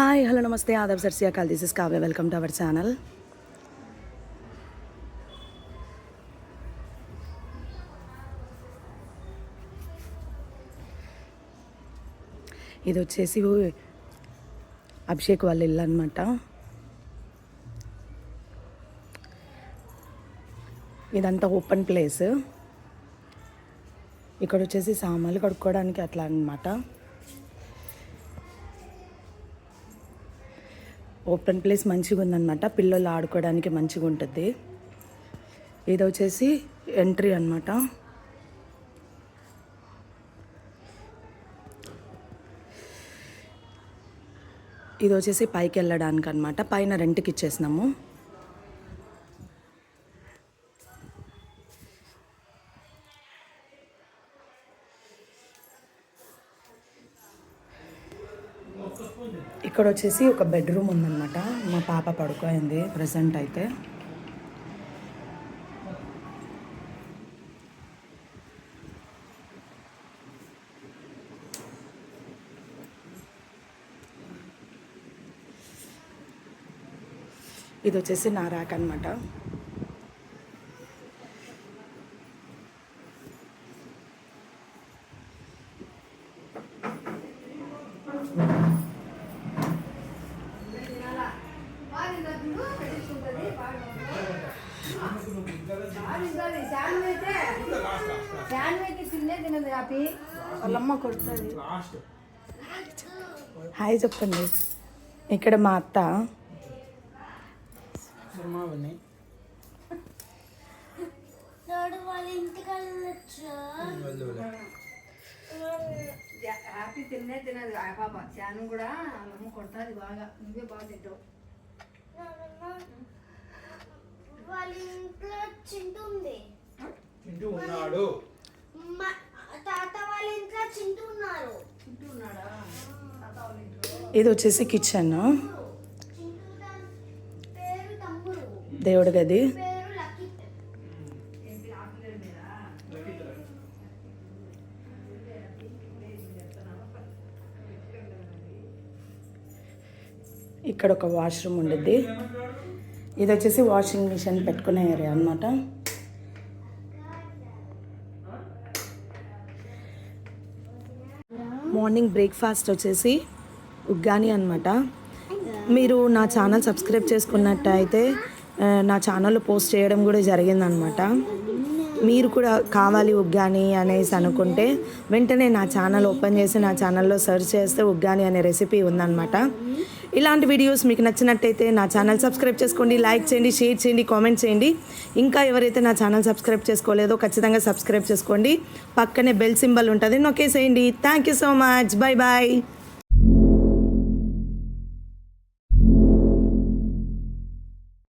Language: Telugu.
హాయ్ హలో నమస్తే ఆదాబ్ సత్ శ్రీ అకాల్ this is Kavya welcome to our channel. ఇది వచ్చేసి అభిషేక్ వాళ్ళ ఇల్లు అనమాట. ఇదంతా ఓపెన్ ప్లేస్. ఇక్కడ వచ్చేసి సామాన్లు కడుక్కోవడానికి అట్లా అనమాట. ఓపెన్ ప్లేస్ మంచిగా ఉందన్నమాట, పిల్లలు ఆడుకోవడానికి మంచిగా ఉంటుంది. ఇది వచ్చేసి ఎంట్రీ అనమాట. ఇది వచ్చేసి పైకి వెళ్ళడానికి అనమాట. పైన రెంట్కి ఇచ్చేసినాము. ఇక్కడ వచ్చేసి ఒక బెడ్రూమ్ ఉందన్నమాట. మా పాప పడుకోయింది ప్రజెంట్ అయితే. ఇది వచ్చేసి నా ర్యాక్ అనమాట. వాళ్ళమ్మ కొడుతుంది. హాయ్ చెప్పండి. ఇక్కడ మా అత్త. హ్యాపీ తినదు ఆ పాప శానం కూడా వాళ్ళమ్మ కొడుతుంది బాగా. నువ్వే బాగా తింటావు. వాళ్ళ ఇంట్లో చింటుంది. చింటూ ఉన్నాడు. తాత వాళ్ళ ఇంట్లో చింటూ ఉన్నారు. చింటూ ఉన్నాడా? తాత వాళ్ళ ఇంట్లో. ఇది వచ్చేసి కిచెన్, పేరు తమ్ముడు, దేవుడి గది. పేరు లకిత్. ఇక్కడ ఒక వాష్రూమ్ ఉండిద్ది. ఇది వచ్చేసి వాషింగ్ మిషన్ పెట్టుకునే ఏరియా అనమాట. మార్నింగ్ బ్రేక్ఫాస్ట్ వచ్చేసి ఉగ్గాని అనమాట. మీరు నా ఛానల్ సబ్స్క్రైబ్ చేసుకున్నట్టయితే నా ఛానల్లో పోస్ట్ చేయడం కూడా జరిగిందనమాట. మీరు కూడా కావాలి ఉగ్గాని అనేసి అనుకుంటే వెంటనే నా ఛానల్ ఓపెన్ చేసి నా ఛానల్లో సెర్చ్ చేస్తే ఉగ్గాని అనే రెసిపీ ఉందన్నమాట. ఇలాంటి వీడియోస్ మీకు నచ్చినట్టయితే నా ఛానల్ సబ్స్క్రైబ్ చేసుకోండి, లైక్ చేయండి, షేర్ చేయండి, కామెంట్ చేయండి. ఇంకా ఎవరైతే నా ఛానల్ సబ్స్క్రైబ్ చేసుకోలేదో ఖచ్చితంగా సబ్స్క్రైబ్ చేసుకోండి. పక్కనే బెల్ సింబల్ ఉంటుంది, నొక్కేసేయండి. Thank you so much. Bye bye.